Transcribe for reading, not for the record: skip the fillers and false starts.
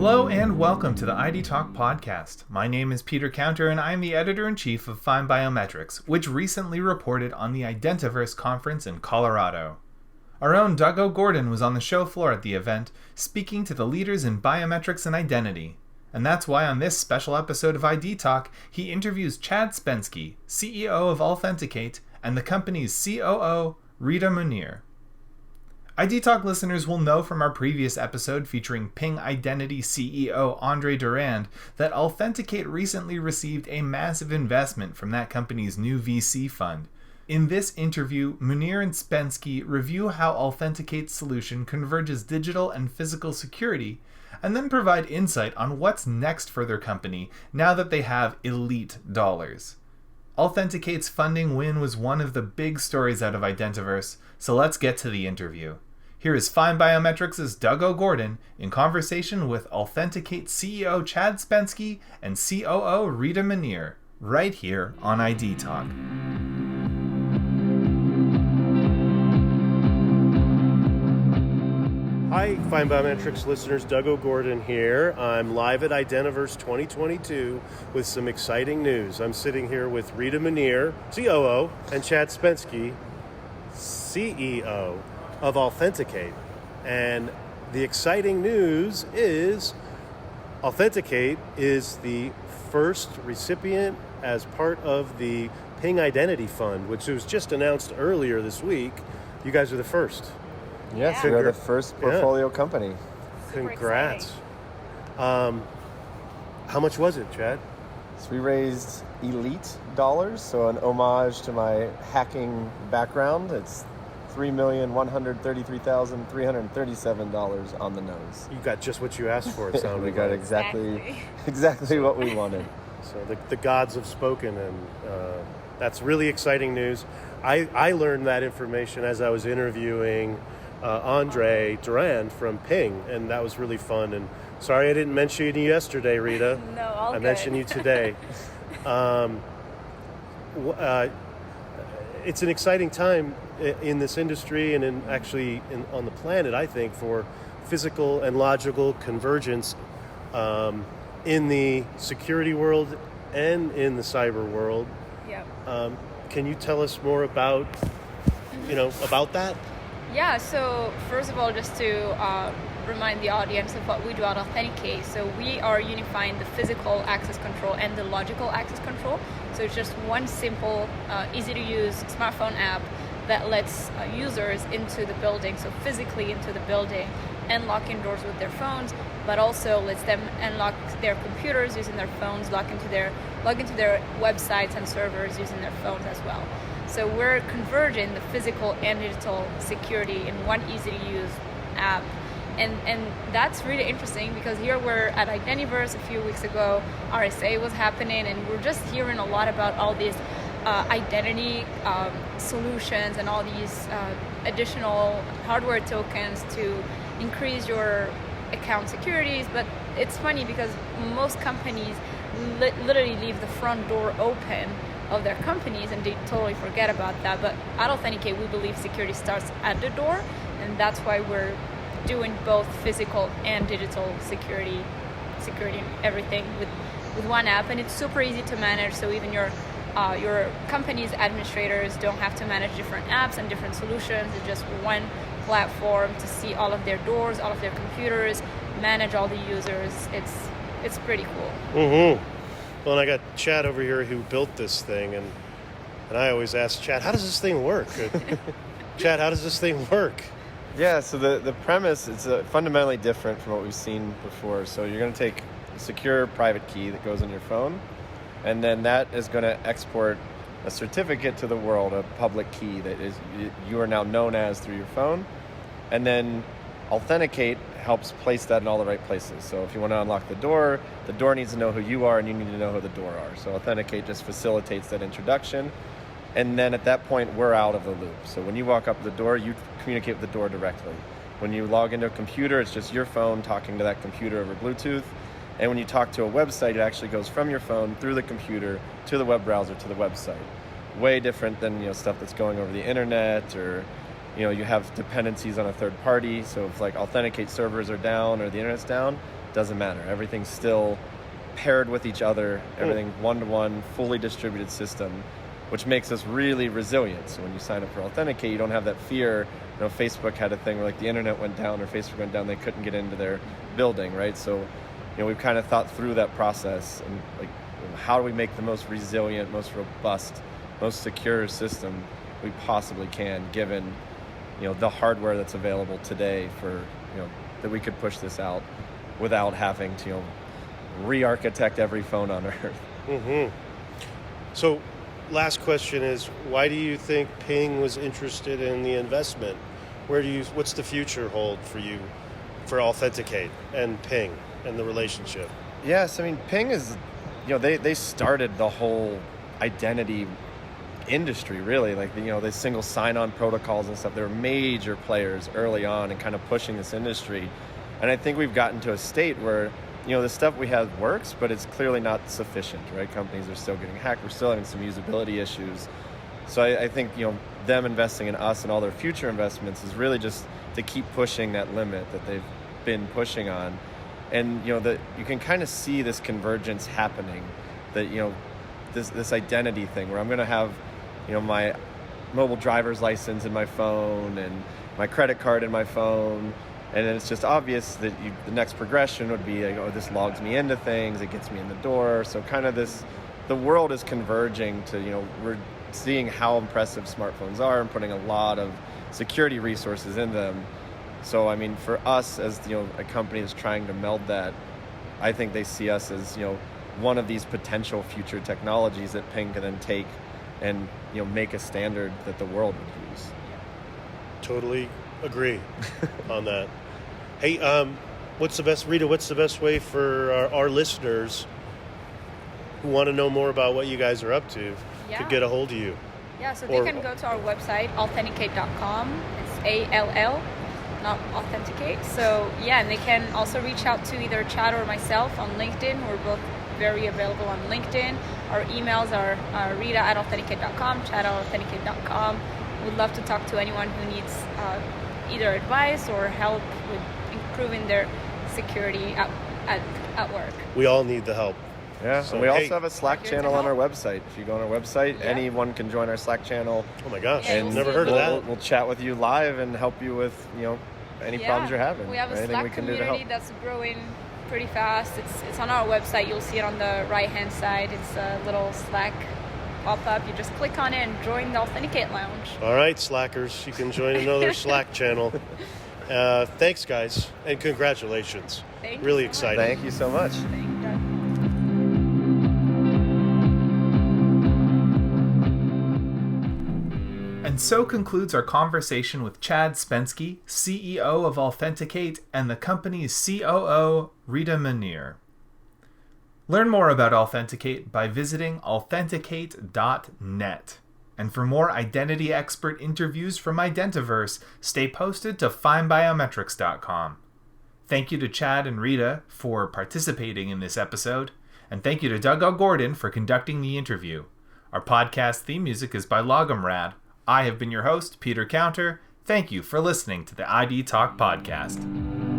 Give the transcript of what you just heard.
Hello and welcome to the ID Talk podcast. My name is Peter Counter and I'm the editor-in-chief of FindBiometrics, which recently reported on the Identiverse conference in Colorado. Our own Doug OGorden was on the show floor at the event, speaking to the leaders in biometrics and identity. And that's why on this special episode of ID Talk, he interviews Chad Spensky, CEO of Allthenticate, and the company's COO Rita Mounir. ID Talk listeners will know from our previous episode featuring Ping Identity CEO Andre Durand that Allthenticate recently received a massive investment from that company's new VC fund. In this interview, Mounir and Spensky review how Allthenticate's solution converges digital and physical security, and then provide insight on what's next for their company now that they have elite dollars. Allthenticate's funding win was one of the big stories out of Identiverse, so let's get to the interview. Here is FindBiometrics' Doug OGorden in conversation with Allthenticate CEO Chad Spensky and COO Rita Mounir, right here on ID Talk. Hi, FindBiometrics listeners, Doug OGorden here. I'm live at Identiverse 2022 with some exciting news. I'm sitting here with Rita Mounir, COO, and Chad Spensky, CEO of Allthenticate. And the exciting news is Allthenticate is the first recipient as part of the Ping Identity Fund, which was just announced earlier this week. You guys are the first. Yes, we're the first portfolio company. Congrats. How much was it, Chad? So we raised elite dollars, so an homage to my hacking background. It's $3,133,337 on the nose. You got just what you asked for, it sounded We got like. exactly what we wanted. So the gods have spoken, and that's really exciting news. I learned that information as I was interviewing Andre Durand from Ping, and that was really fun. And sorry I didn't mention you yesterday, Rita. No, all I good. mentioned you today. It's an exciting time in this industry and on the planet, I think, for physical and logical convergence in the security world and in the cyber world. Yep. Can you tell us more about that? Yeah, so first of all, just to remind the audience of what we do at Allthenticate. So we are unifying the physical access control and the logical access control. So it's just one simple, easy to use smartphone app that lets users into the building, so physically into the building, and lock in doors with their phones, but also lets them unlock their computers using their phones, log into their websites and servers using their phones as well. So we're converging the physical and digital security in one easy-to-use app. And that's really interesting because here we're at Identiverse a few weeks ago, RSA was happening, and we're just hearing a lot about all these identity solutions and all these additional hardware tokens to increase your account securities. But it's funny because most companies literally leave the front door open of their companies and they totally forget about that. But at Allthenticate, we believe security starts at the door, and that's why we're doing both physical and digital security everything with one app. And it's super easy to manage, so even your company's administrators don't have to manage different apps and different solutions. It's just one platform to see all of their doors, all of their computers, manage all the users. It's pretty cool. Mm-hmm. Well, and I got Chad over here who built this thing, and I always ask Chad, how does this thing work? Chad, how does this thing work? Yeah, so the premise is fundamentally different from what we've seen before. So you're going to take a secure private key that goes on your phone, and then that is going to export a certificate to the world, a public key that is you are now known as through your phone, and then Allthenticate helps place that in all the right places. So if you want to unlock the door needs to know who you are, and you need to know who the door are. So Allthenticate just facilitates that introduction, and then at that point, we're out of the loop. So when you walk up the door, you communicate with the door directly. When you log into a computer, it's just your phone talking to that computer over Bluetooth. And when you talk to a website, it actually goes from your phone through the computer to the web browser to the website. Way different than stuff that's going over the internet, or you have dependencies on a third party. So if like Allthenticate servers are down or the internet's down, doesn't matter. Everything's still paired with each other, everything one-to-one, fully distributed system, which makes us really resilient. So when you sign up for Allthenticate, you don't have that fear. Facebook had a thing where like the internet went down or Facebook went down, they couldn't get into their building, right? So, we've kind of thought through that process and like, how do we make the most resilient, most robust, most secure system we possibly can, given, the hardware that's available today for, that we could push this out without having to, re-architect every phone on Earth. Mm-hmm. So, last question is, why do you think Ping was interested in the investment? What's the future hold for you for Allthenticate and Ping and the relationship? Yes, Ping is, they started the whole identity industry, really. Like, the single sign-on protocols and stuff. They were major players early on and kind of pushing this industry. And I think we've gotten to a state where, the stuff we have works, but it's clearly not sufficient, right? Companies are still getting hacked. We're still having some usability issues. So I think, them investing in us and all their future investments is really just to keep pushing that limit that they've been pushing on. And, that you can kind of see this convergence happening, that, this identity thing where I'm going to have, my mobile driver's license in my phone and my credit card in my phone. And then it's just obvious that the next progression would be, this logs me into things, it gets me in the door. So kind of the world is converging to, we're seeing how impressive smartphones are and putting a lot of security resources in them. So, for us as, a company that's trying to meld that, I think they see us as, one of these potential future technologies that Ping can then take and, make a standard that the world would use. Totally agree on that. Hey, what's the best way for our listeners who want to know more about what you guys are up to to get a hold of you? Yeah, so they can go to our website, allthenticate.com. It's ALL, not Allthenticate. So, and they can also reach out to either Chad or myself on LinkedIn. We're both very available on LinkedIn. Our emails are rita@allthenticate.com, chad@allthenticate.com. We'd love to talk to anyone who needs either advice or help with improving their security at work. We all need the help. Yeah, so we also have a Slack channel on our website. If you go on our website, anyone can join our Slack channel. Oh my gosh, and never heard of that. We'll chat with you live and help you with, any problems you're having. We have a Slack community that's growing pretty fast. It's on our website. You'll see it on the right-hand side. It's a little Slack pop-up. You just click on it and join the Allthenticate Lounge. All right, Slackers, you can join another Slack channel. Thanks, guys, and congratulations. Thank really you so exciting. much. Thank you so much. Thank you, Doug. And so concludes our conversation with Chad Spensky, CEO of Allthenticate, and the company's COO Rita Mounir. Learn more about Allthenticate by visiting allthenticate.net. And for more identity expert interviews from Identiverse, stay posted to FindBiometrics.com. Thank you to Chad and Rita for participating in this episode, and thank you to Doug OGorden for conducting the interview. Our podcast theme music is by Logomrad. I have been your host, Peter Counter. Thank you for listening to the ID Talk Podcast.